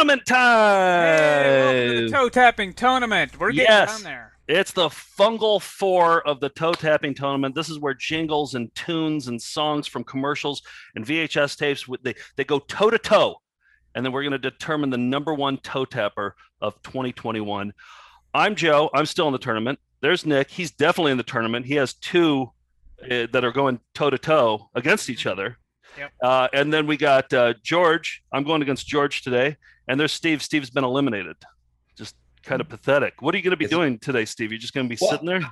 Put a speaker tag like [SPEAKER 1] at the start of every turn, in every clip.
[SPEAKER 1] tournament
[SPEAKER 2] Hey, welcome to the
[SPEAKER 1] time.
[SPEAKER 2] toe tapping tournament. We're getting down
[SPEAKER 1] Yes,
[SPEAKER 2] there.
[SPEAKER 1] it's the fungal four of the toe tapping tournament. This is where jingles and tunes and songs from commercials and VHS tapes they go toe to toe, and then we're going to determine the number one toe tapper of 2021. I'm Joe. I'm still in the tournament. There's Nick. He's definitely in the tournament. He has two that are going toe to toe against each other.
[SPEAKER 2] Yep.
[SPEAKER 1] And then we got George. I'm going against George today. And there's Steve. Steve's been eliminated. Just kind of pathetic. What are you going to be doing today, Steve? You're just going to be sitting there?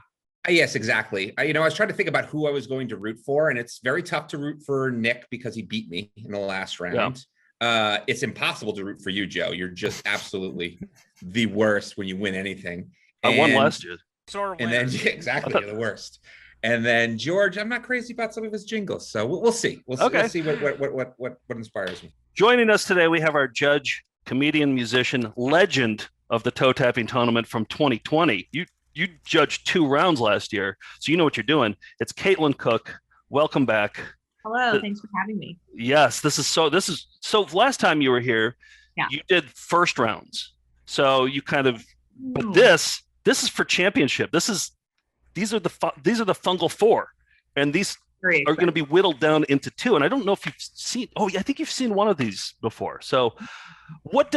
[SPEAKER 3] Yes, exactly. I was trying to think about who I was going to root for, and it's very tough to root for Nick because he beat me in the last round. Yeah. It's impossible to root for you, Joe. You're just absolutely the worst when you win anything.
[SPEAKER 1] I won last year.
[SPEAKER 3] And then exactly, you're the worst. And then George, I'm not crazy about some of his jingles, so we'll see. We'll see what inspires me.
[SPEAKER 1] Joining us today, we have our judge, comedian, musician, legend of the toe tapping tournament from 2020. You judged 2 rounds last year, so you know what you're doing. It's Caitlyn Cook. Welcome back.
[SPEAKER 4] Hello, thanks for having me.
[SPEAKER 1] Yes, this is so last time you were here, you did first rounds. So you kind of, but this is for championship. These are the fungal four, and these are going to be whittled down into 2. And I don't know if you've seen. Oh, yeah, I think you've seen one of these before. So, what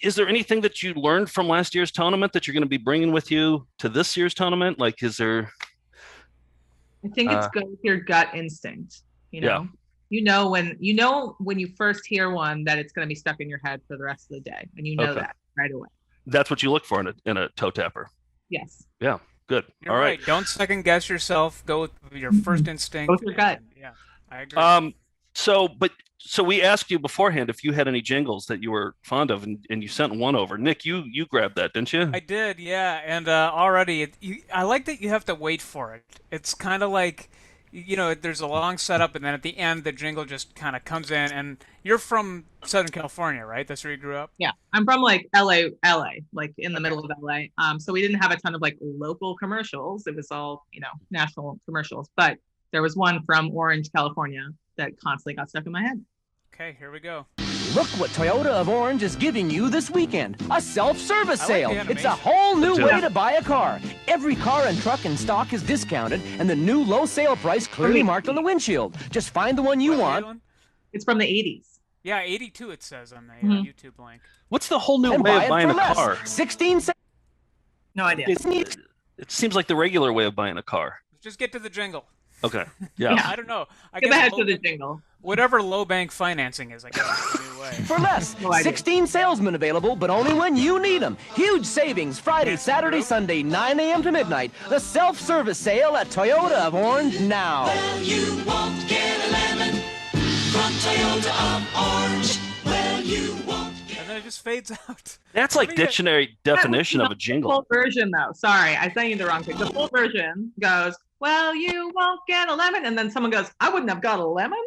[SPEAKER 1] is there anything that you learned from last year's tournament that you're going to be bringing with you to this year's tournament? Like, is there?
[SPEAKER 4] I think it's good with your gut instinct. You know when you first hear one that it's going to be stuck in your head for the rest of the day, and you know that right away.
[SPEAKER 1] That's what you look for in a toe tapper.
[SPEAKER 4] Yes.
[SPEAKER 1] Yeah. Good.
[SPEAKER 2] You're
[SPEAKER 1] all right.
[SPEAKER 2] Don't second guess yourself. Go with your first instinct.
[SPEAKER 4] Go with your gut.
[SPEAKER 2] Yeah, I agree.
[SPEAKER 1] So we asked you beforehand if you had any jingles that you were fond of, and you sent one over. Nick, you grabbed that, didn't you?
[SPEAKER 2] I did, yeah. And already, I like that you have to wait for it. It's kind of like, there's a long setup, and then at the end, the jingle just kind of comes in. And you're from Southern California, right? That's where you grew up?
[SPEAKER 4] Yeah, I'm from like LA, like in the middle of LA. So we didn't have a ton of like local commercials. It was all, national commercials. But there was one from Orange, California that constantly got stuck in my head.
[SPEAKER 2] Okay, here we go.
[SPEAKER 5] Look what Toyota of Orange is giving you this weekend. A self-service sale. It's a whole new way to buy a car. Every car and truck in stock is discounted, and the new low sale price clearly marked on the windshield. Just find the one you want.
[SPEAKER 4] It's from the 80s.
[SPEAKER 2] Yeah, 82 it says on the YouTube link.
[SPEAKER 1] What's the whole new way of buying a car?
[SPEAKER 5] 16 cents.
[SPEAKER 4] No idea.
[SPEAKER 1] It seems like the regular way of buying a car.
[SPEAKER 2] Just get to the jingle.
[SPEAKER 1] Okay. Yeah.
[SPEAKER 2] I don't know. I
[SPEAKER 4] guess ahead to the jingle.
[SPEAKER 2] Whatever low bank financing is, I guess it's the new way.
[SPEAKER 5] For less. 16 salesmen available, but only when you need them. Huge savings Friday, Saturday, Sunday, 9 a.m. to midnight. The self-service sale at Toyota of Orange now.
[SPEAKER 6] Well, you won't get a lemon from Toyota of Orange. Well, you won't.
[SPEAKER 2] And then it just fades out.
[SPEAKER 1] That's like dictionary definition of a jingle.
[SPEAKER 4] The full version, though. Sorry, I sent you the wrong thing. The full version goes, well, you won't get a lemon. And then someone goes, I wouldn't have got a lemon.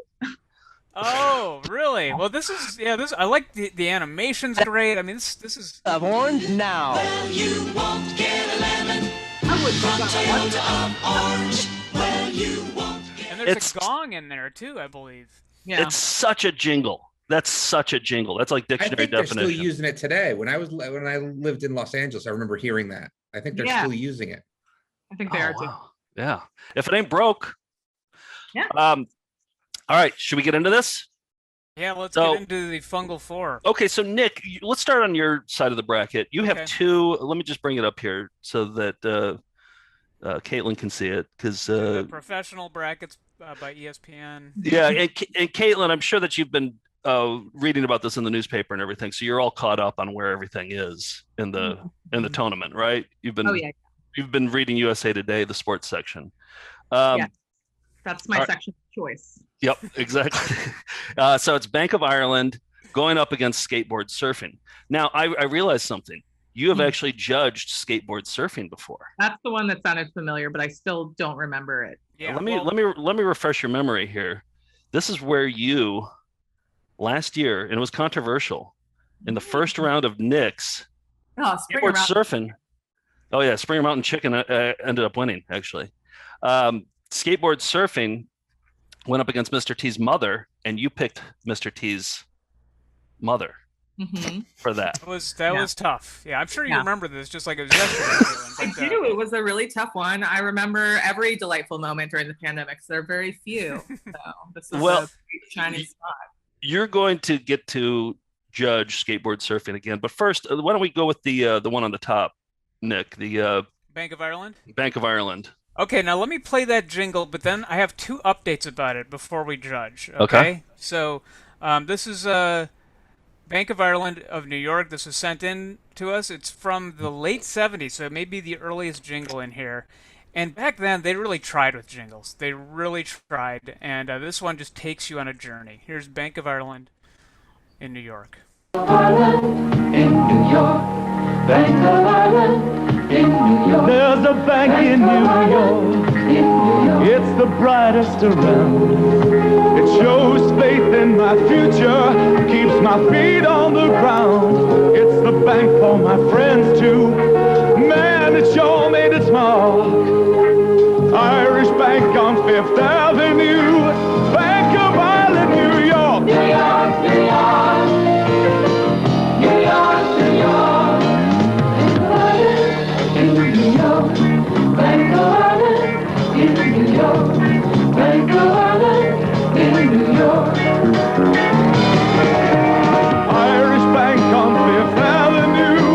[SPEAKER 2] Oh, really? Well, I like the animation's great. I mean, this is
[SPEAKER 5] of Orange now.
[SPEAKER 6] Well, you won't get a lemon from Toyota of Orange. Well, you won't.
[SPEAKER 2] And there's a gong in there too, I believe.
[SPEAKER 1] Yeah. It's such a jingle. That's such a jingle. That's like dictionary definition.
[SPEAKER 3] They're still using it today. When I lived in Los Angeles, I remember hearing that. I think they're still using it.
[SPEAKER 4] I think they are too.
[SPEAKER 1] Yeah. If it ain't broke.
[SPEAKER 4] Yeah.
[SPEAKER 1] All right, should we get into this?
[SPEAKER 2] Yeah, let's get into the fungal four.
[SPEAKER 1] Okay, so Nick, let's start on your side of the bracket. You have 2. Let me just bring it up here so that Caitlyn can see it, because
[SPEAKER 2] professional brackets by ESPN.
[SPEAKER 1] Yeah, and Caitlyn, I'm sure that you've been reading about this in the newspaper and everything, so you're all caught up on where everything is in the tournament, right? You've been reading USA Today, the sports section.
[SPEAKER 4] Yeah, that's my section of choice.
[SPEAKER 1] Yep, exactly. So it's Bank of Ireland going up against skateboard surfing. Now, I realized something. You have actually judged skateboard surfing before.
[SPEAKER 4] That's the one that sounded familiar, but I still don't remember it.
[SPEAKER 2] Yeah.
[SPEAKER 1] Let me refresh your memory here. This is where you last year, and it was controversial, in the first round of Nick's skateboard surfing. Oh yeah, Springer Mountain Chicken ended up winning actually. Skateboard surfing went up against Mr. T's mother, and you picked Mr. T's mother. for that.
[SPEAKER 2] That was tough. Yeah, I'm sure you remember this just like it was yesterday.
[SPEAKER 4] I do. It was a really tough one. I remember every delightful moment during the pandemic. So there are very few. So this is a shining spot.
[SPEAKER 1] You're going to get to judge skateboard surfing again, but first, why don't we go with the one on the top, Nick? The
[SPEAKER 2] Bank of Ireland.
[SPEAKER 1] Bank of Ireland.
[SPEAKER 2] Okay, now let me play that jingle, but then I have 2 updates about it before we judge. Okay. So this is Bank of Ireland of New York. This was sent in to us. It's from the late 70s, so it may be the earliest jingle in here. And back then, they really tried with jingles. They really tried. And this one just takes you on a journey. Here's Bank of Ireland in New York.
[SPEAKER 7] Ireland in New York. Bank of Ireland in New York. There's a bank in New York. It's the brightest around. It shows faith in my future, keeps my feet on the ground. It's the bank for my friends too. Man, it sure made its mark. Irish Bank on Fifth Avenue. Bank of Ireland, New York. New York, New York. New York, New York. Bank of Ireland in New York. Bank of Ireland in New York. Irish Bank on Fifth Avenue.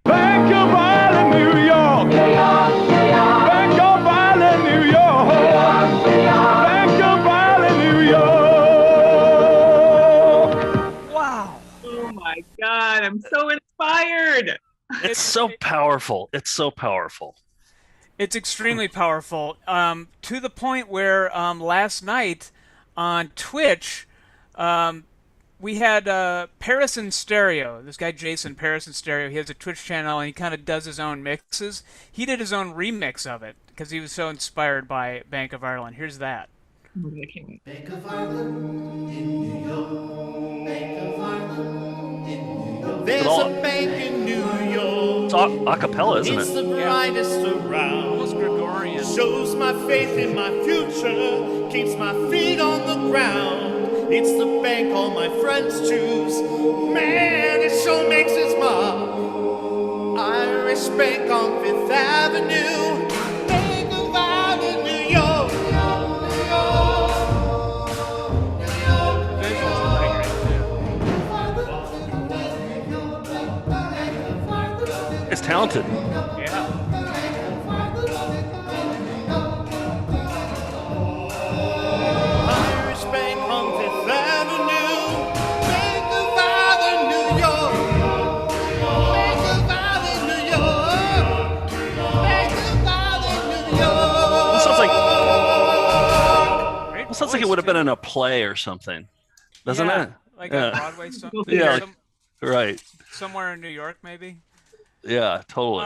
[SPEAKER 7] Bank of Ireland, New York. New York, New York. Bank of Ireland, New York. New York, New York. Bank of Ireland, New York.
[SPEAKER 2] Wow.
[SPEAKER 4] Oh my God, I'm so inspired.
[SPEAKER 1] It's so powerful. It's so powerful.
[SPEAKER 2] It's extremely powerful, to the point where last night on Twitch, we had Paris in Stereo. This guy Jason, Paris in Stereo, he has a Twitch channel and he kind of does his own mixes. He did his own remix of it because he was so inspired by Bank of Ireland. Here's that.
[SPEAKER 6] Bank of Ireland in New York. Bank of Ireland in New York. There's a bank in New York.
[SPEAKER 1] It's a cappella, isn't
[SPEAKER 6] It's
[SPEAKER 1] it?
[SPEAKER 6] the brightest around.
[SPEAKER 2] Almost Gregorian.
[SPEAKER 6] Shows my faith in my future, keeps my feet on the ground. It's the bank all my friends choose. Man, it sure makes its mark. Irish Bank on Fifth Avenue. Bank of Ireland, New York.
[SPEAKER 1] It's talented.
[SPEAKER 2] Yeah.
[SPEAKER 6] Irish Bank on Fifth Avenue. Bank of Ireland, New York. Bank of Ireland, New York. Bank of Ireland, New York.
[SPEAKER 1] It sounds like it would have been in a play or something, doesn't it?
[SPEAKER 2] Like a Broadway song.
[SPEAKER 1] Yeah, right.
[SPEAKER 2] Somewhere in New York, maybe.
[SPEAKER 1] Yeah, totally.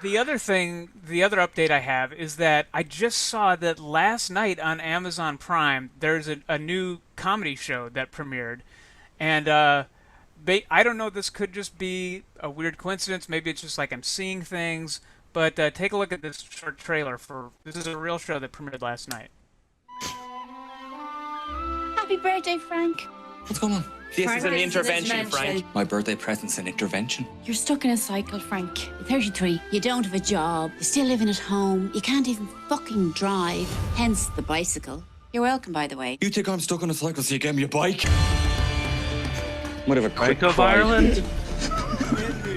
[SPEAKER 2] The other update I have is that I just saw that last night on Amazon Prime, there's a new comedy show that premiered. And I don't know, this could just be a weird coincidence. Maybe it's just like I'm seeing things. But take a look at this short trailer this is a real show that premiered last night.
[SPEAKER 8] Happy birthday, Frank.
[SPEAKER 9] What's going on? This is an
[SPEAKER 8] Frank,
[SPEAKER 9] intervention, Frank. My birthday present's an intervention.
[SPEAKER 8] You're stuck in a cycle, Frank. You're 33. You don't have a job. You're still living at home. You can't even fucking drive. Hence the bicycle. You're welcome, by the way.
[SPEAKER 9] You think I'm stuck on a cycle, so you gave me a bike? Whatever.
[SPEAKER 1] Bank of Ireland.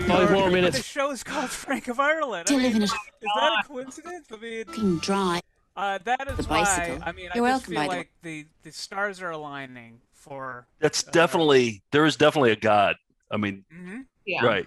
[SPEAKER 9] 5 more minutes.
[SPEAKER 2] The show is called Frank of Ireland.
[SPEAKER 8] Still living at
[SPEAKER 2] Is that a coincidence? I mean,
[SPEAKER 8] fucking drive.
[SPEAKER 2] that is
[SPEAKER 8] The bicycle.
[SPEAKER 2] why. I mean,
[SPEAKER 8] You're
[SPEAKER 2] I just
[SPEAKER 8] welcome,
[SPEAKER 2] feel
[SPEAKER 8] by the
[SPEAKER 2] like the stars are aligning for.
[SPEAKER 1] That's there is definitely a God. I mean,
[SPEAKER 4] Yeah.
[SPEAKER 1] right.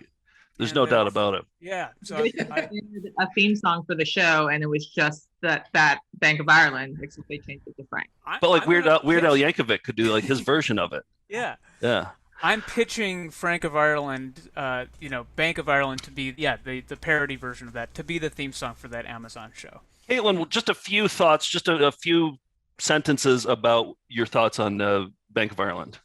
[SPEAKER 1] There's no doubt about it.
[SPEAKER 2] Yeah. So
[SPEAKER 4] They had a theme song for the show, and it was just that Bank of Ireland, except they changed it to Frank.
[SPEAKER 1] But like
[SPEAKER 2] I'm
[SPEAKER 1] Weird
[SPEAKER 2] gonna
[SPEAKER 1] Al
[SPEAKER 2] pitch-
[SPEAKER 1] Yankovic could do like his version of it.
[SPEAKER 2] Yeah.
[SPEAKER 1] Yeah.
[SPEAKER 2] I'm pitching Frank of Ireland, Bank of Ireland to be, the parody version of that, to be the theme song for that Amazon show.
[SPEAKER 1] Caitlyn, just a few thoughts, just a few sentences about your thoughts on Bank of Ireland.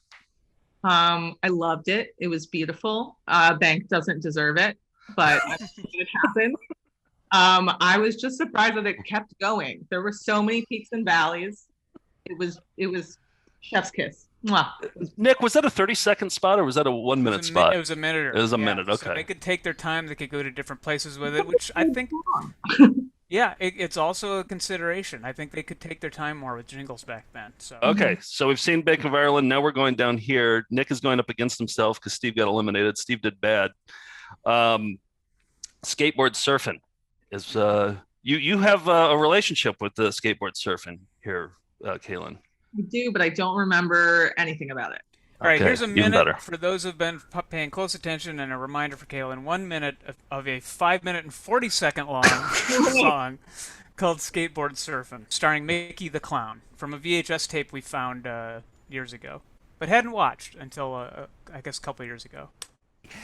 [SPEAKER 4] I loved it. It was beautiful. Bank doesn't deserve it, but it happened. I was just surprised that it kept going. There were so many peaks and valleys. It was chef's kiss. Mwah.
[SPEAKER 1] Nick, was that a 30-second spot or was that a 1 minute spot?
[SPEAKER 2] It was a minute.
[SPEAKER 1] It was a minute. Okay.
[SPEAKER 2] So they could take their time. They could go to different places with it, which I think. Yeah, it's also a consideration. I think they could take their time more with jingles back then. So.
[SPEAKER 1] Okay, so we've seen Bank of Ireland. Now we're going down here. Nick is going up against himself because Steve got eliminated. Steve did bad. Skateboard surfing is you have a relationship with the skateboard surfing here, Caitlyn.
[SPEAKER 4] I do, but I don't remember anything about it.
[SPEAKER 2] All right,
[SPEAKER 1] Okay,
[SPEAKER 2] here's a
[SPEAKER 1] even
[SPEAKER 2] minute
[SPEAKER 1] better.
[SPEAKER 2] for those who've been paying close attention, and a reminder for Caitlyn: 1 minute of a 5-minute and 40-second long song called "Skateboard Surfing," starring Mickey the Clown from a VHS tape we found years ago, but hadn't watched until I guess a couple years ago.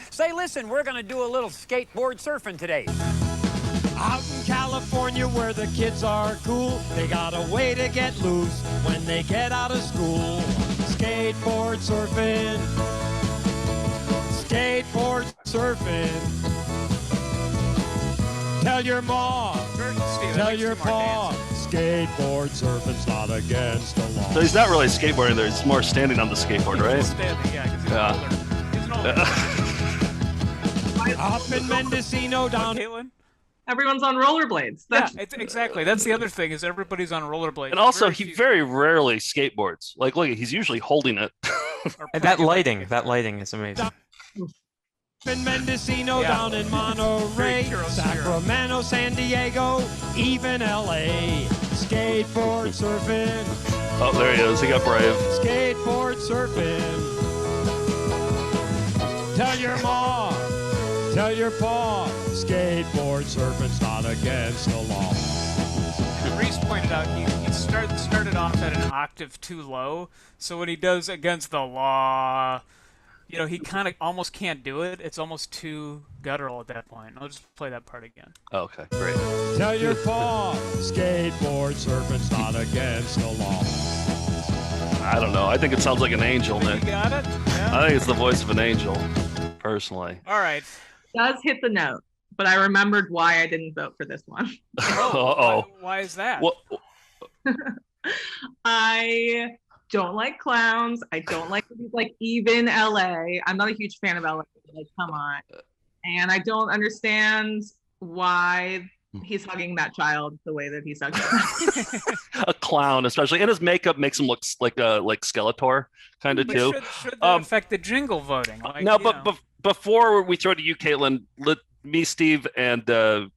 [SPEAKER 5] Say, listen, we're gonna do a little skateboard surfing today.
[SPEAKER 10] Out in California where the kids are cool, they got a way to get loose when they get out of school. Skateboard surfing, skateboard surfing. Tell your mom, tell your pa, skateboard surfing's not against the law.
[SPEAKER 1] So he's not really skateboarding there. He's more standing on the skateboard, right?
[SPEAKER 2] Standing, yeah, because he's older. He's an older.
[SPEAKER 10] Up in Mendocino down.
[SPEAKER 2] Caitlyn?
[SPEAKER 4] Everyone's on rollerblades.
[SPEAKER 2] Yeah, exactly. That's the other thing is everybody's on rollerblades.
[SPEAKER 1] And also, he very rarely skateboards. Like, look, he's usually holding it.
[SPEAKER 11] And that lighting is amazing.
[SPEAKER 10] Up in Mendocino, down in Monterey, Sacramento, San Diego, even LA. Skateboard surfing.
[SPEAKER 1] Oh, there he is. He got brave.
[SPEAKER 10] Skateboard surfing. Tell your mom, tell your pa, skateboard surfing's not against the law.
[SPEAKER 2] Reese pointed out he started off at an octave too low, so when he does against the law, he kind of almost can't do it. It's almost too guttural at that point. I'll just play that part again.
[SPEAKER 1] Okay, great.
[SPEAKER 10] Tell your pa, skateboard surfing's not against the law.
[SPEAKER 1] I don't know. I think it sounds like an angel, Nick.
[SPEAKER 2] You got it? Yeah.
[SPEAKER 1] I think it's the voice of an angel, personally.
[SPEAKER 2] All right.
[SPEAKER 4] Does hit the note, but I remembered why I didn't vote for this one.
[SPEAKER 1] Uh-oh.
[SPEAKER 2] Why is that?
[SPEAKER 1] What?
[SPEAKER 4] I don't like clowns. I don't like these like even LA. I'm not a huge fan of LA. Like, come on. And I don't understand why he's hugging that child the way that he's hugging
[SPEAKER 1] A clown, especially, and his makeup makes him look like Skeletor, kind of too.
[SPEAKER 2] Should that affect the jingle voting? Like,
[SPEAKER 1] no, but before we throw to you, Caitlyn, me, Steve, and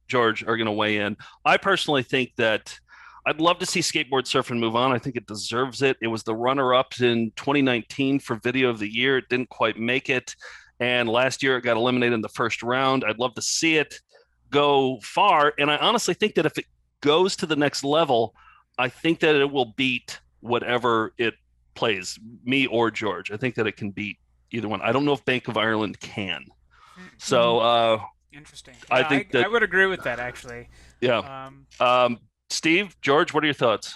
[SPEAKER 1] George are going to weigh in. I personally think that I'd love to see Skateboard Surfing move on. I think it deserves it. It was the runner-up in 2019 for Video of the Year. It didn't quite make it, and last year it got eliminated in the first round. I'd love to see it go far, and I honestly think that if it goes to the next level, I think that it will beat whatever it plays, me or George. I think that it can beat either one. I don't know if Bank of Ireland can. So
[SPEAKER 2] interesting.
[SPEAKER 1] I think that
[SPEAKER 2] I would agree with that, actually.
[SPEAKER 1] Yeah. Steve, George, what are your thoughts?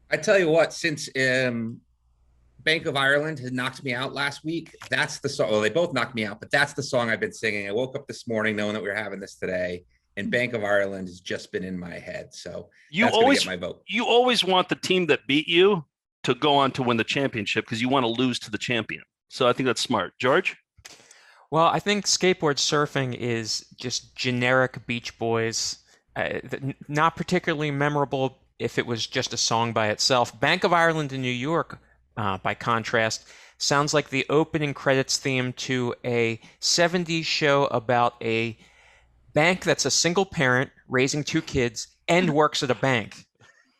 [SPEAKER 3] I tell you what, since Bank of Ireland had knocked me out last week, that's the song. Well, they both knocked me out, but that's the song I've been singing. I woke up this morning knowing that we were having this today, and Bank of Ireland has just been in my head. So that's gonna get my vote.
[SPEAKER 1] You always want the team that beat you to go on to win the championship because you want to lose to the champion. So I think that's smart. George?
[SPEAKER 11] Well, I think Skateboard Surfing is just generic Beach Boys, not particularly memorable if it was just a song by itself. Bank of Ireland in New York, by contrast, sounds like the opening credits theme to a 70s show about a bank that's a single parent raising 2 kids and works at a bank.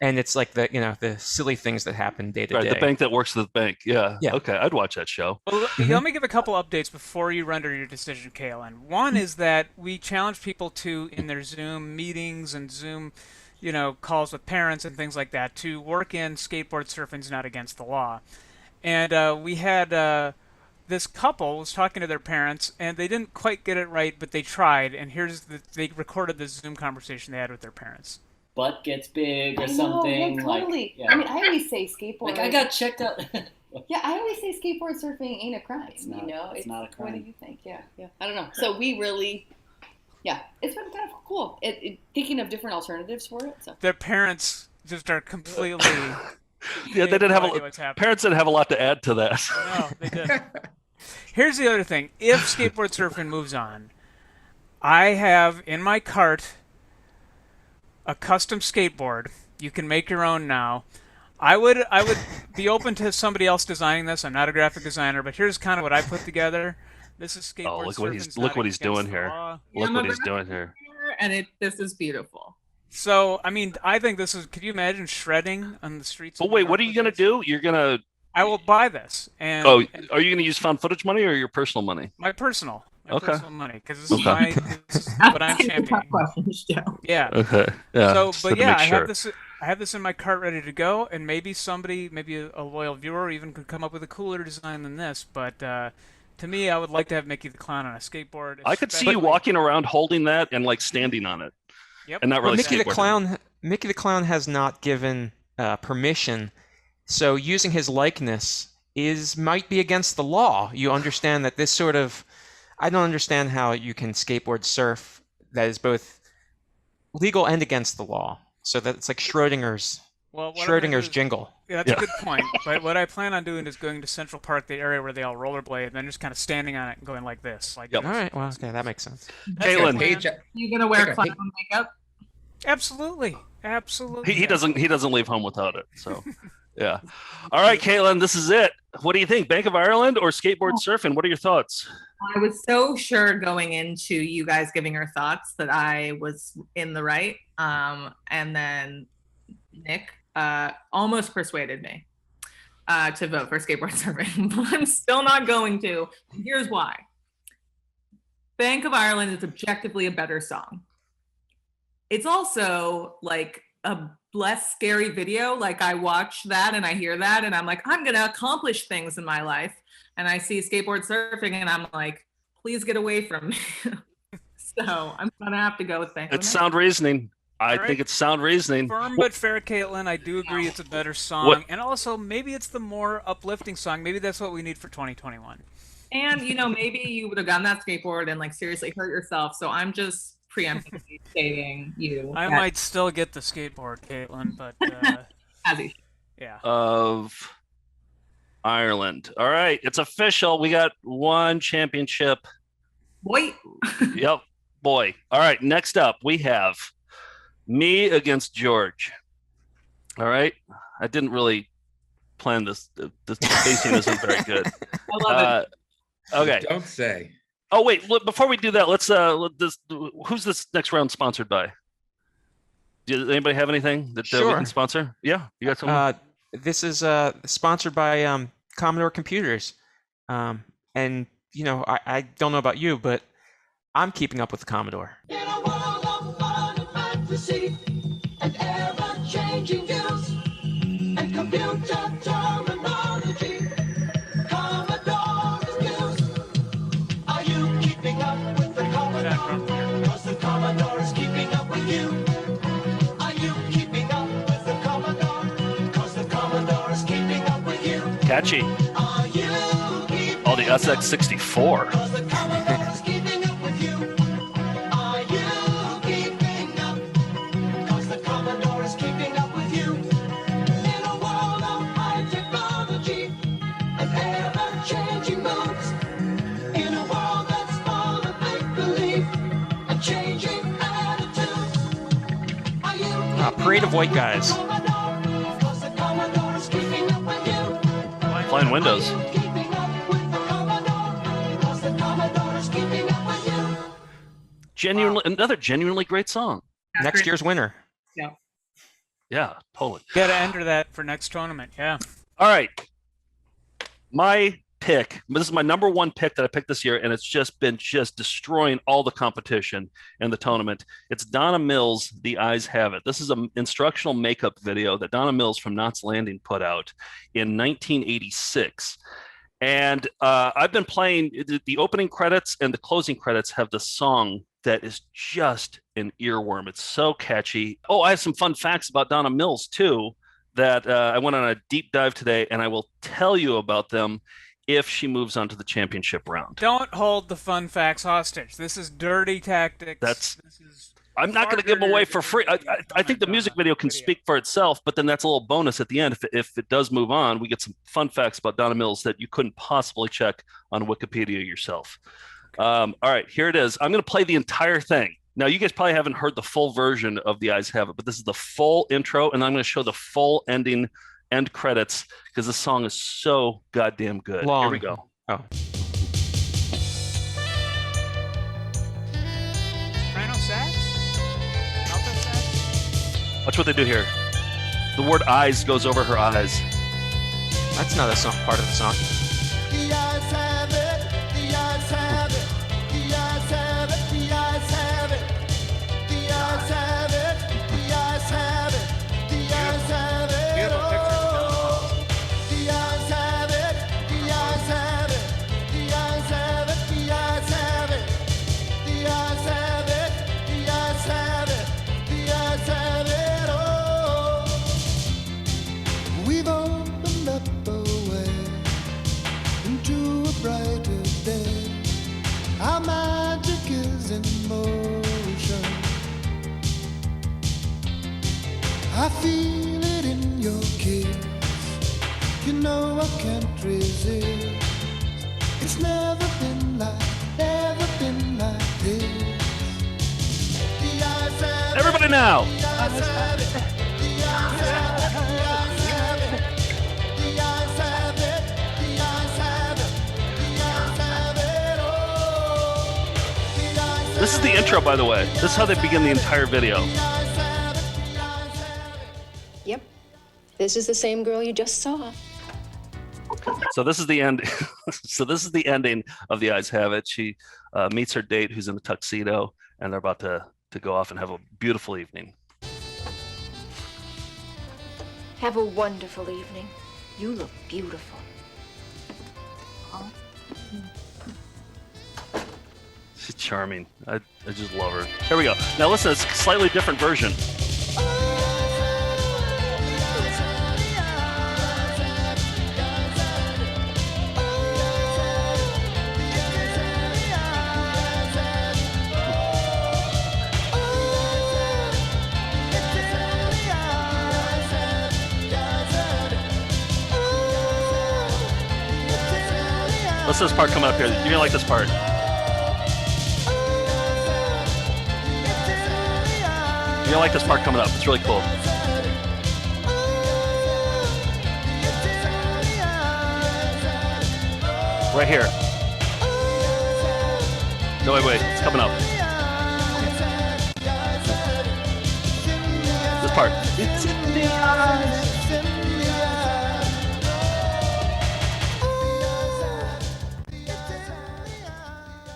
[SPEAKER 11] And it's like the silly things that happen day to day.
[SPEAKER 1] Right, the bank that works at the bank. Yeah. Okay, I'd watch that show.
[SPEAKER 2] Well, let me give a couple updates before you render your decision, Caitlyn. One is that we challenge people to, in their Zoom meetings and Zoom, calls with parents and things like that, to work in Skateboard Surfing's Not Against the Law. And we had this couple was talking to their parents, and they didn't quite get it right, but they tried. And they recorded the Zoom conversation they had with their parents.
[SPEAKER 12] Butt gets big or something.
[SPEAKER 13] Yeah, totally.
[SPEAKER 12] Like, yeah.
[SPEAKER 13] I mean, I always say skateboard.
[SPEAKER 12] Like, I got checked out.
[SPEAKER 13] Yeah, I always say skateboard surfing ain't a crime.
[SPEAKER 12] It's not a crime.
[SPEAKER 13] What do you think? Yeah. I don't know. So we really, it's been kind of cool. Thinking of different alternatives for it. So
[SPEAKER 2] their parents just are completely
[SPEAKER 1] Yeah, they didn't have
[SPEAKER 2] what's happening.
[SPEAKER 1] parents didn't have a lot to add to that.
[SPEAKER 2] No, they didn't. Here's the other thing. If skateboard surfing moves on, I have in my cart a custom skateboard. You can make your own now. I would be open to somebody else designing this. I'm not a graphic designer, but here's kind of what I put together. This is skateboard.
[SPEAKER 1] Oh,
[SPEAKER 2] surfing's
[SPEAKER 1] look
[SPEAKER 2] not
[SPEAKER 1] what he's
[SPEAKER 2] against
[SPEAKER 1] doing
[SPEAKER 2] the
[SPEAKER 1] here.
[SPEAKER 2] law.
[SPEAKER 1] Look what he's doing here.
[SPEAKER 4] And this is beautiful.
[SPEAKER 2] So, I mean, I think this is. Could you imagine shredding on the streets?
[SPEAKER 1] But wait, what are you gonna do? You're gonna.
[SPEAKER 2] I will buy this. And
[SPEAKER 1] are you gonna use found footage money or your personal money?
[SPEAKER 2] My personal.
[SPEAKER 1] Okay.
[SPEAKER 2] Personal money, because this is what I'm championing. Yeah.
[SPEAKER 1] Okay. Yeah.
[SPEAKER 2] So,
[SPEAKER 1] just
[SPEAKER 2] but
[SPEAKER 1] had to
[SPEAKER 2] yeah,
[SPEAKER 1] make
[SPEAKER 2] I
[SPEAKER 1] sure.
[SPEAKER 2] have this. I have this in my cart ready to go, and maybe somebody, maybe a loyal viewer, even could come up with a cooler design than this. But to me, I would like to have Mickey the Clown on a skateboard.
[SPEAKER 1] I could see you walking around holding that and like standing on it.
[SPEAKER 2] Yep.
[SPEAKER 1] And not really
[SPEAKER 11] Mickey the
[SPEAKER 1] skateboarding.
[SPEAKER 11] Mickey the Clown has not given permission, so using his likeness might be against the law. You understand that this sort of. I don't understand how you can skateboard surf that is both legal and against the law. So that's like Schrodinger's jingle.
[SPEAKER 2] Yeah, that's a good point. But what I plan on doing is going to Central Park, the area where they all rollerblade, and then just kind of standing on it and going like this. Like
[SPEAKER 11] All right. Well, okay, that makes sense.
[SPEAKER 1] Caitlyn,
[SPEAKER 4] You gonna wear clown makeup?
[SPEAKER 2] Absolutely. Absolutely.
[SPEAKER 1] he doesn't leave home without it. So, yeah. All right, Caitlyn, this is it. What do you think? Bank of Ireland or skateboard surfing? What are your thoughts?
[SPEAKER 4] I was so sure going into you guys giving your thoughts that I was in the right. And then Nick almost persuaded me to vote for skateboard surfing, but I'm still not going to. Here's why. Bank of Ireland is objectively a better song. It's also like a less scary video. Like I watch that and I hear that and I'm like, I'm going to accomplish things in my life. And I see skateboard surfing and I'm like, please get away from me. So I'm going to have to go with Bank of
[SPEAKER 1] It's sound reasoning. I think it's sound reasoning.
[SPEAKER 2] Firm but fair, Caitlyn. I do agree it's a better song. And also, maybe it's the more uplifting song. Maybe that's what we need for 2021.
[SPEAKER 4] And, maybe you would have gotten that skateboard and like seriously hurt yourself. So I'm just preemptively stating you.
[SPEAKER 2] I might still get the skateboard, Caitlyn, but yeah.
[SPEAKER 1] Of Ireland. All right, it's official. We got one championship.
[SPEAKER 4] Boy.
[SPEAKER 1] Yep, boy. All right, next up we have me against George. All right, I didn't really plan this. The spacing isn't very good.
[SPEAKER 4] I love it.
[SPEAKER 1] Okay.
[SPEAKER 3] Don't say.
[SPEAKER 1] Oh wait, look, before we do that, let's who's this next round sponsored by? Does anybody have anything that we
[SPEAKER 11] Sure.
[SPEAKER 1] can sponsor? Yeah, you got something?
[SPEAKER 11] This is sponsored by Commodore Computers, and I don't know about you, but I'm keeping up with the Commodore.
[SPEAKER 7] In a world of fun and fantasy and ever-changing views and computer terminology, Commodore reviews. Are you keeping up with the Commodore? Because the Commodore is keeping up with you. Are you keeping up with the Commodore? Because the Commodore is keeping up with you.
[SPEAKER 1] Catchy.
[SPEAKER 7] Are you keeping
[SPEAKER 1] Oh, the SX64.
[SPEAKER 7] Because the Commodore is keeping up with you. Are you keeping up? Because the Commodore is keeping up with you. In a world of high technology and ever-changing modes. In a world that's full of make-believe and changing attitudes. Are you
[SPEAKER 11] Parade of White Guys.
[SPEAKER 7] because the Commodore is keeping up with you.
[SPEAKER 1] Flying Windows. Another genuinely great song.
[SPEAKER 11] Next year's winner.
[SPEAKER 4] Yeah.
[SPEAKER 1] Yeah, totally.
[SPEAKER 2] Gotta enter that for next tournament. Yeah.
[SPEAKER 1] All right. My pick. This is my number one pick that I picked this year, and it's just been destroying all the competition in the tournament. It's Donna Mills, The Eyes Have It. This is an instructional makeup video that Donna Mills from Knots Landing put out in 1986. And I've been playing the opening credits and the closing credits have the song that is just an earworm. It's so catchy. Oh, I have some fun facts about Donna Mills too that I went on a deep dive today, and I will tell you about them if she moves on to the championship round.
[SPEAKER 2] Don't hold the fun facts hostage. This is dirty tactics.
[SPEAKER 1] That's I'm not going to give them away for free. I think the music video can speak for itself, but then that's a little bonus at the end. If it does move on, we get some fun facts about Donna Mills that you couldn't possibly check on Wikipedia yourself. All right, here it is. I'm going to play the entire thing. Now, you guys probably haven't heard the full version of The Eyes Have It, but this is the full intro, and I'm going to show the full end credits because this song is so goddamn good.
[SPEAKER 11] Long.
[SPEAKER 1] Here we go.
[SPEAKER 11] Oh.
[SPEAKER 2] Soprano sax? Alto sax?
[SPEAKER 1] Watch what they do here. The word eyes goes over her eyes.
[SPEAKER 11] That's not a song, part of the song.
[SPEAKER 6] The eyes have it, the eyes have it, the eyes have it, the eyes have it, the eyes have it, the eyes have it, the eyes have it.
[SPEAKER 2] Beautiful picture.
[SPEAKER 6] The eyes have it, the eyes have it, the eyes have it, the eyes have it, the eyes have it, the eyes have it, the eyes have it. Oh, we've opened up a way into a brighter day. Our magic is in motion. I feel it in your kiss. You know I can't resist. It's never been like this. The eyes have it,
[SPEAKER 1] Everybody now.
[SPEAKER 6] the eyes have it, the eyes have it, the eyes have it, the eyes have it, the eyes have it, the eyes have it. Oh, the eyes
[SPEAKER 1] This is the intro, by the way. This is how they begin the entire video.
[SPEAKER 6] have it, the eyes have it.
[SPEAKER 14] Yep. This is the same girl you just saw.
[SPEAKER 1] So this is the end. So this is the ending of The Eyes Have It. She meets her date, who's in a tuxedo, and they're about to go off and have a beautiful evening.
[SPEAKER 14] Have a wonderful evening. You look beautiful.
[SPEAKER 1] She's charming. I just love her. Here we go. Now listen, it's a slightly different version. Listen to this part coming up here. You're gonna like this part. You're gonna like this part coming up. It's really cool. Right here. No, wait, it's coming up. This part. It's in the eyes.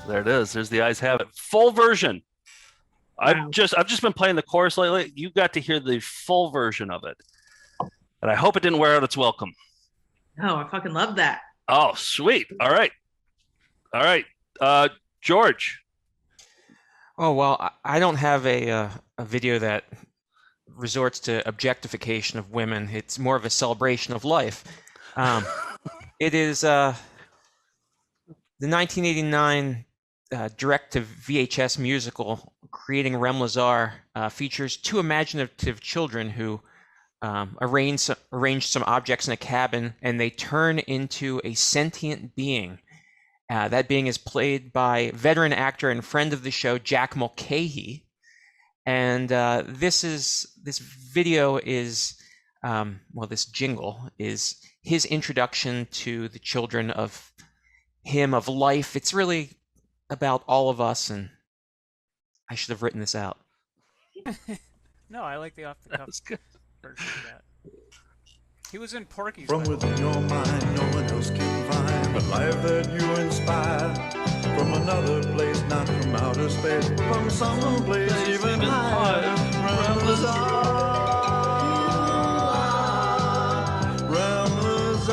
[SPEAKER 1] There it is. There's The Eyes Have It. Full version. I've just been playing the chorus lately. You got to hear the full version of it. And I hope it didn't wear out its welcome.
[SPEAKER 4] Oh, I fucking love that.
[SPEAKER 1] Oh, sweet. All right. George.
[SPEAKER 11] Oh, well, I don't have a video that resorts to objectification of women. It's more of a celebration of life. It is the 1989 direct-to-VHS musical, Creating Rem Lazar, features two imaginative children who arrange some objects in a cabin, and they turn into a sentient being. That being is played by veteran actor and friend of the show, Jack Mulcahy. And this video is, this jingle is his introduction to the children of life. It's really about all of us, and I should have written this out.
[SPEAKER 2] No, I like the off-the-cuff version of that. He was in Porky's.
[SPEAKER 15] From within your mind, no one else can find the life that you inspire. From another place, not from outer space, from some place even higher. Rem Lazar. Rem Lazar.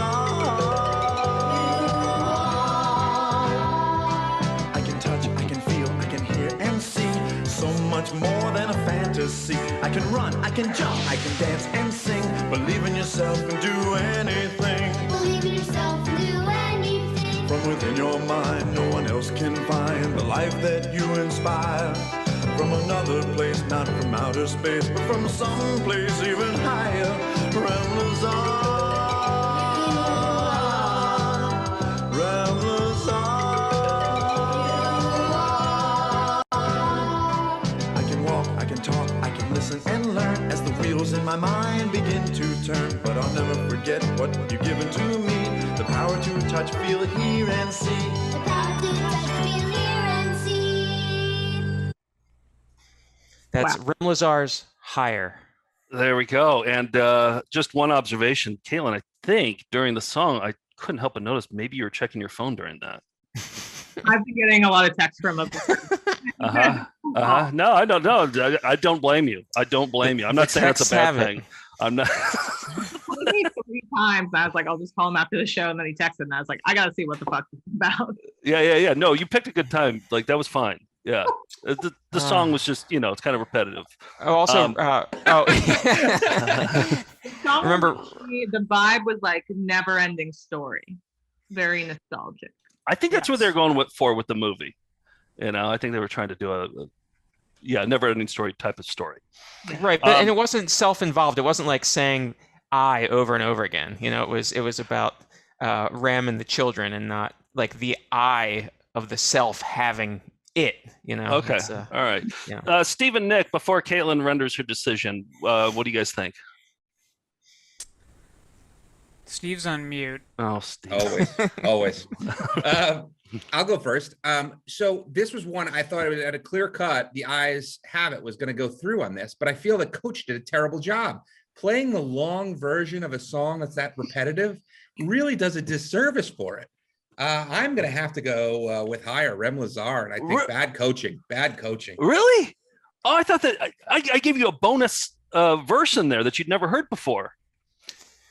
[SPEAKER 15] I can touch, I can feel, I can hear and see so much more than a fantasy. I can run, I can jump, I can dance and sing. Believe in yourself and do anything.
[SPEAKER 6] Believe in yourself and do anything.
[SPEAKER 15] From within your mind, no one else can find the life that you inspire. from another place, not from outer space, but from some place even higher. Rem Lazar, Rem Lazar. I can walk, I can talk, I can listen and learn as the wheels in my mind begin to turn. But I'll never forget what you've given to me, the power to touch, feel, hear, and see. The power to touch, feel, hear, and see.
[SPEAKER 11] That's Rem Lazar's Higher.
[SPEAKER 1] There we go. And just one observation, Caitlyn, I think during the song, I couldn't help but notice maybe you were checking your phone during that.
[SPEAKER 4] I've been getting a lot of texts from them.
[SPEAKER 1] No, I don't know. I don't blame you. I don't blame you. I'm not saying that's a bad thing. I'm not.
[SPEAKER 4] 3 times. I was like, I'll just call him after the show, and then he texted, and I was like, I gotta see what the fuck this is about.
[SPEAKER 1] Yeah. No, you picked a good time. Like that was fine. Yeah, the song was just, it's kind of repetitive.
[SPEAKER 4] Remember, the vibe was like never-ending story, very nostalgic.
[SPEAKER 1] I think that's what they're going with the movie. I think they were trying to do a never-ending story type of story.
[SPEAKER 11] Right, but and it wasn't self-involved. It wasn't like saying "I" over and over again. It was about Rem and the children, and not like the I of the self having it.
[SPEAKER 1] Okay, all right. Yeah. Steve and Nick, before Caitlyn renders her decision, what do you guys think?
[SPEAKER 2] Steve's on mute.
[SPEAKER 1] Oh, Steve.
[SPEAKER 3] Always. I'll go first. So this was one I thought it was at a clear cut. The Eyes Have It was going to go through on this, but I feel the coach did a terrible job. Playing the long version of a song that's that repetitive really does a disservice for it. I'm going to have to go with Higher, Rem Lazar, and I think bad coaching.
[SPEAKER 1] Really? Oh, I thought that I gave you a bonus verse in there that you'd never heard before.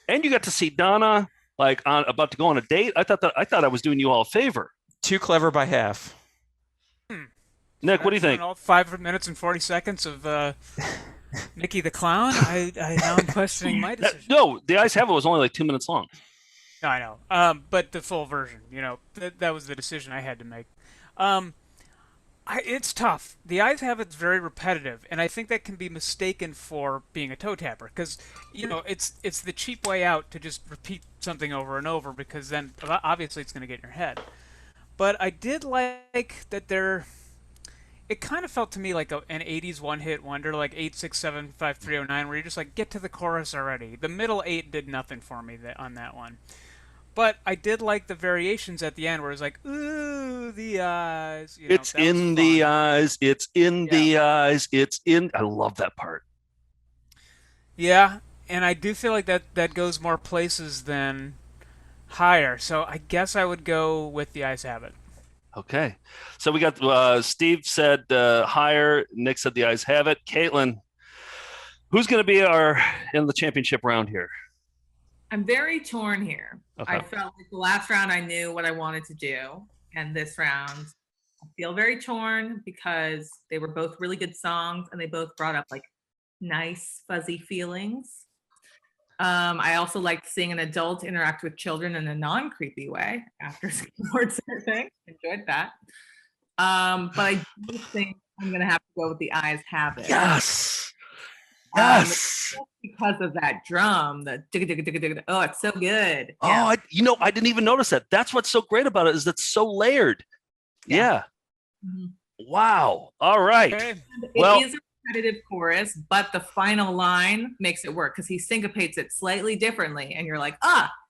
[SPEAKER 1] And you got to see Donna about to go on a date. I thought I was doing you all a favor.
[SPEAKER 11] Too clever by half.
[SPEAKER 1] Nick, what do you think?
[SPEAKER 2] All 5 minutes and 40 seconds of Mickey the Clown. I now am questioning my decision.
[SPEAKER 1] No, The Eyes Have It was only like 2 minutes long.
[SPEAKER 2] No, I know. But the full version, that was the decision I had to make. It's tough. The Eyes Have It's very repetitive, and I think that can be mistaken for being a toe tapper, because it's the cheap way out to just repeat something over and over, because then obviously it's going to get in your head. But I did like that it kind of felt to me like an 80s one-hit wonder, like 8, 6, 7, 5, 3, 0, 9, where you're just like, get to the chorus already. The middle 8 did nothing for me on that one. But I did like the variations at the end where it was like, ooh, the eyes.
[SPEAKER 1] It's in the eyes. It's in the eyes. It's in. I love that part.
[SPEAKER 2] Yeah, and I do feel like that goes more places than Higher. So I guess I would go with The Eyes Have It.
[SPEAKER 1] Okay. So we got Steve said Higher. Nick said The Eyes Have It. Caitlyn, who's going to be in the championship round here?
[SPEAKER 4] I'm very torn here.
[SPEAKER 1] Okay.
[SPEAKER 4] I felt like the last round I knew what I wanted to do, and this round I feel very torn because they were both really good songs and they both brought up like nice fuzzy feelings. I also liked seeing an adult interact with children in a non-creepy way after Skateboard surfing. Enjoyed that. But I do think I'm gonna have to go with The Eyes Have It.
[SPEAKER 1] Yes.
[SPEAKER 4] Because of that drum, the oh, it's so good.
[SPEAKER 1] Oh, I didn't even notice that. That's what's so great about it, is it's so layered. Yeah.
[SPEAKER 4] Mm-hmm.
[SPEAKER 1] Wow. All right.
[SPEAKER 2] Okay.
[SPEAKER 4] It is a repetitive chorus, but the final line makes it work because he syncopates it slightly differently, and you're like,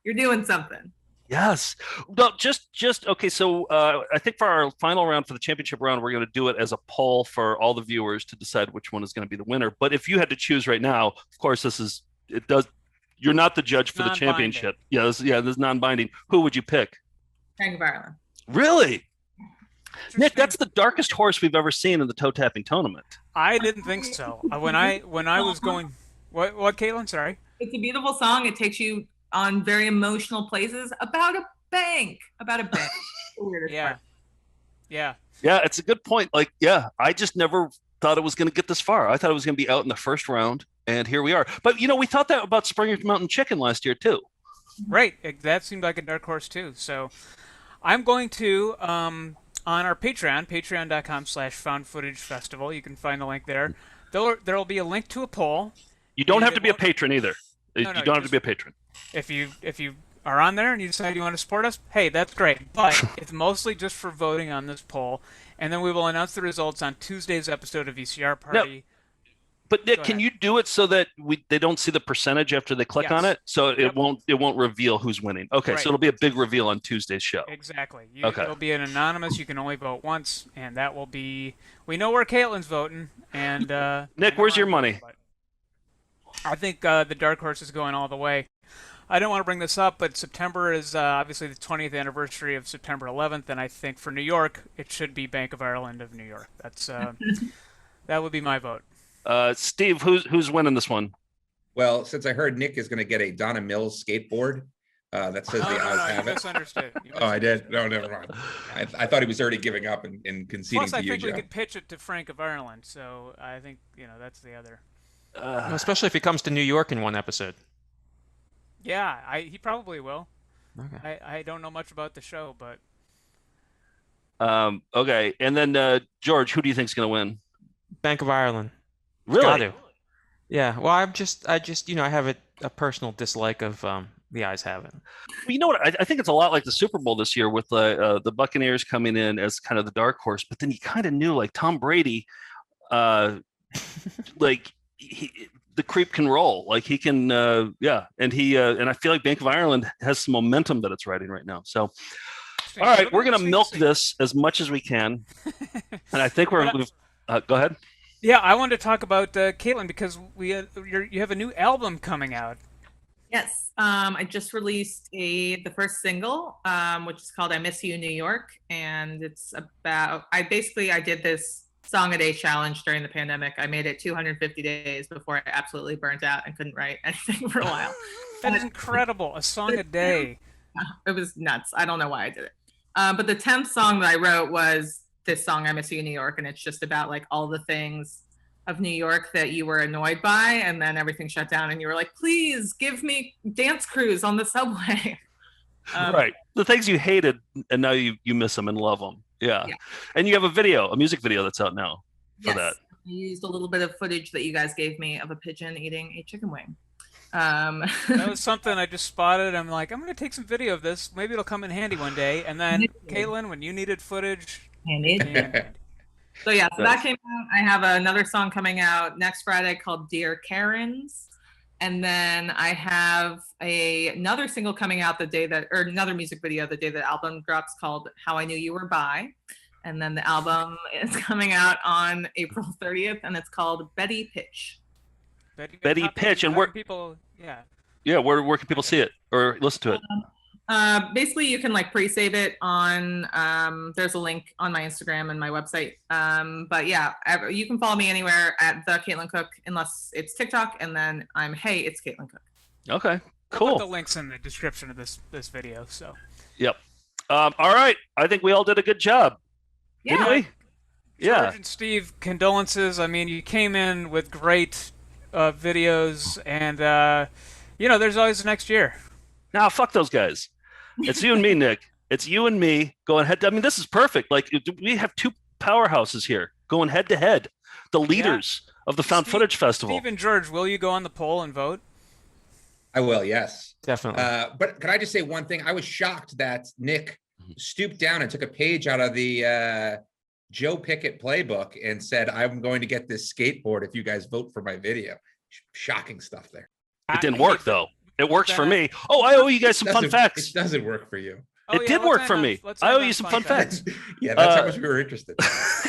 [SPEAKER 4] you're doing something.
[SPEAKER 1] Yes. No, just okay. So I think for our final round, for the championship round, we're going to do it as a poll for all the viewers to decide which one is going to be the winner. But if you had to choose right now, of course, you're not the judge for the championship. This is non-binding. Who would you pick?
[SPEAKER 4] Bank of Ireland.
[SPEAKER 1] Really? Nick, that's the darkest horse we've ever seen in the toe tapping tournament.
[SPEAKER 2] I didn't think so. When I was going, what, Caitlyn? Sorry.
[SPEAKER 4] It's a beautiful song. It takes you on very emotional places about a bank. Yeah.
[SPEAKER 1] It's a good point. I just never thought it was going to get this far. I thought it was going to be out in the first round, and here we are. But we thought that about Springer Mountain Chicken last year too.
[SPEAKER 2] Right, that seemed like a dark horse too. So I'm going to on our Patreon, patreon.com/foundfootagefestival. You can find the link there. There will be a link to a poll.
[SPEAKER 1] You don't have to be a patron either. You don't have to be a patron.
[SPEAKER 2] If you are on there and you decide you want to support us, hey, that's great. But it's mostly just for voting on this poll, and then we will announce the results on Tuesday's episode of VCR Party.
[SPEAKER 1] But Nick, can you do it so that they don't see the percentage after they click on it? So it won't reveal who's winning. Okay,
[SPEAKER 2] Right.
[SPEAKER 1] So it'll be a big reveal on Tuesday's show.
[SPEAKER 2] Exactly.
[SPEAKER 1] Okay.
[SPEAKER 2] It'll be an anonymous. You can only vote once, and that will be. We know where Caitlyn's voting, and
[SPEAKER 1] Nick, where's your money?
[SPEAKER 2] I think the dark horse is going all the way. I don't want to bring this up, but September is obviously the 20th anniversary of September 11th, and I think for New York, it should be Bank of Ireland of New York. That's that would be my vote.
[SPEAKER 1] Steve, who's winning this one?
[SPEAKER 3] Well, since I heard Nick is going to get a Donna Mills skateboard, that says the odds have
[SPEAKER 2] you
[SPEAKER 3] it.
[SPEAKER 2] misunderstood.
[SPEAKER 3] Oh, I did? No, never mind. I thought he was already giving up and conceding
[SPEAKER 2] Plus,
[SPEAKER 3] to
[SPEAKER 2] I
[SPEAKER 3] you,
[SPEAKER 2] think
[SPEAKER 3] Joe.
[SPEAKER 2] we could pitch it to Frank of Ireland, so I think that's the other.
[SPEAKER 11] Especially if he comes to New York in one episode.
[SPEAKER 2] Yeah, he probably will.
[SPEAKER 11] Okay.
[SPEAKER 2] I don't know much about the show, but.
[SPEAKER 1] Okay, and then George, who do you think's going to win?
[SPEAKER 11] Bank of Ireland.
[SPEAKER 1] Really?
[SPEAKER 11] Got to. Yeah. Well, I just I have a personal dislike of the Eyes Have It.
[SPEAKER 1] Well, you know what? I think it's a lot like the Super Bowl this year with the Buccaneers coming in as kind of the dark horse, but then you kind of knew like Tom Brady, like the creep can roll, like he can, and I feel like Bank of Ireland has some momentum that it's riding right now. So, all right, we're gonna milk this as much as we can, and I think we've. Go ahead.
[SPEAKER 2] Yeah, I wanted to talk about Caitlyn because you have a new album coming out.
[SPEAKER 4] Yes, I just released the first single, which is called "I Miss You, New York," and it's about I did this song a day challenge during the pandemic. I made it 250 days before I absolutely burnt out and couldn't write anything for a while.
[SPEAKER 2] That is incredible, a song a day.
[SPEAKER 4] It was nuts. I don't know why I did it. But the 10th song that I wrote was this song, "I Miss You, New York," and it's just about like all the things of New York that you were annoyed by, and then everything shut down and you were like, please give me dance crews on the subway.
[SPEAKER 1] Right, the things you hated and now you miss them and love them. Yeah. And you have a music video that's out now for that.
[SPEAKER 4] I used a little bit of footage that you guys gave me of a pigeon eating a chicken wing.
[SPEAKER 2] That was something I just spotted. I'm like, I'm going to take some video of this. Maybe it'll come in handy one day. And then, Caitlyn, when you needed footage,
[SPEAKER 4] So that came out. I have another song coming out next Friday called "Dear Karens," and then I have another single coming out another music video the day the album drops called "How I Knew You Were Bi," and then the album is coming out on April 30th, and it's called "Betty Pitch."
[SPEAKER 1] Betty Pitch, and where
[SPEAKER 2] people,
[SPEAKER 1] where can people see it or listen to it?
[SPEAKER 4] Basically, you can like pre-save it on. There's a link on my Instagram and my website. But yeah, you can follow me anywhere at the Caitlyn Cook, unless it's TikTok, and then hey, it's Caitlyn Cook.
[SPEAKER 1] Okay, cool.
[SPEAKER 2] We'll put the links in the description of this video. So.
[SPEAKER 1] Yep. All right. I think we all did a good job.
[SPEAKER 4] Yeah.
[SPEAKER 1] Didn't we?
[SPEAKER 2] George and Steve, condolences. I mean, you came in with great videos, and there's always next year.
[SPEAKER 1] Nah, fuck those guys. It's you and me, Nick. It's you and me going head to. I mean, this is perfect. Like, we have two powerhouses here going head to head. The leaders of the Found Footage Festival.
[SPEAKER 2] Steve and George, will you go on the poll and vote?
[SPEAKER 3] I will, yes.
[SPEAKER 11] Definitely.
[SPEAKER 3] But can I just say one thing? I was shocked that Nick stooped down and took a page out of the Joe Pickett playbook and said, "I'm going to get this skateboard if you guys vote for my video." Shocking stuff there.
[SPEAKER 1] It didn't work, though. It works for me. Oh, I owe you guys some fun facts.
[SPEAKER 3] It doesn't work for you.
[SPEAKER 1] It did work for me. I owe you some fun facts.
[SPEAKER 3] Yeah, that's how much we were interested.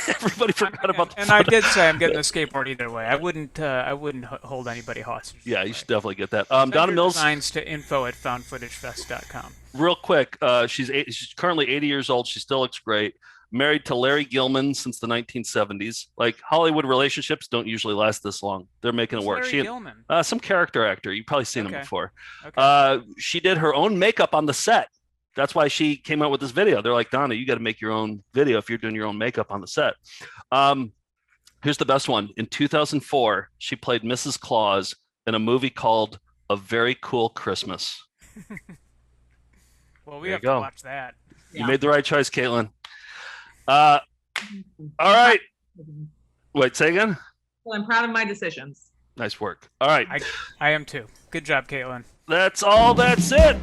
[SPEAKER 1] Everybody forgot about the.
[SPEAKER 2] And I did say I'm getting a skateboard either way. I wouldn't hold anybody hostage.
[SPEAKER 1] Yeah, you should definitely get that.
[SPEAKER 2] Send
[SPEAKER 1] Donna
[SPEAKER 2] your
[SPEAKER 1] Mills.
[SPEAKER 2] designs to info@foundfootagefest.com.
[SPEAKER 1] Real quick, she's currently 80 years old. She still looks great. Married to Larry Gilman since the 1970s. Like, Hollywood relationships don't usually last this long. They're making it work.
[SPEAKER 2] Larry Gilman?
[SPEAKER 1] Some character actor. You've probably seen him before.
[SPEAKER 2] Okay.
[SPEAKER 1] She did her own makeup on the set. That's why she came out with this video. They're like, Donna, you got to make your own video if you're doing your own makeup on the set. Here's the best one. In 2004, she played Mrs. Claus in a movie called A Very Cool Christmas.
[SPEAKER 2] Well, we have to watch that.
[SPEAKER 1] You made the right choice, Caitlyn. All right. Wait, say again?
[SPEAKER 4] Well, I'm proud of my decisions.
[SPEAKER 1] Nice work. All right.
[SPEAKER 2] I am too. Good job, Caitlyn.
[SPEAKER 1] That's all. That's it.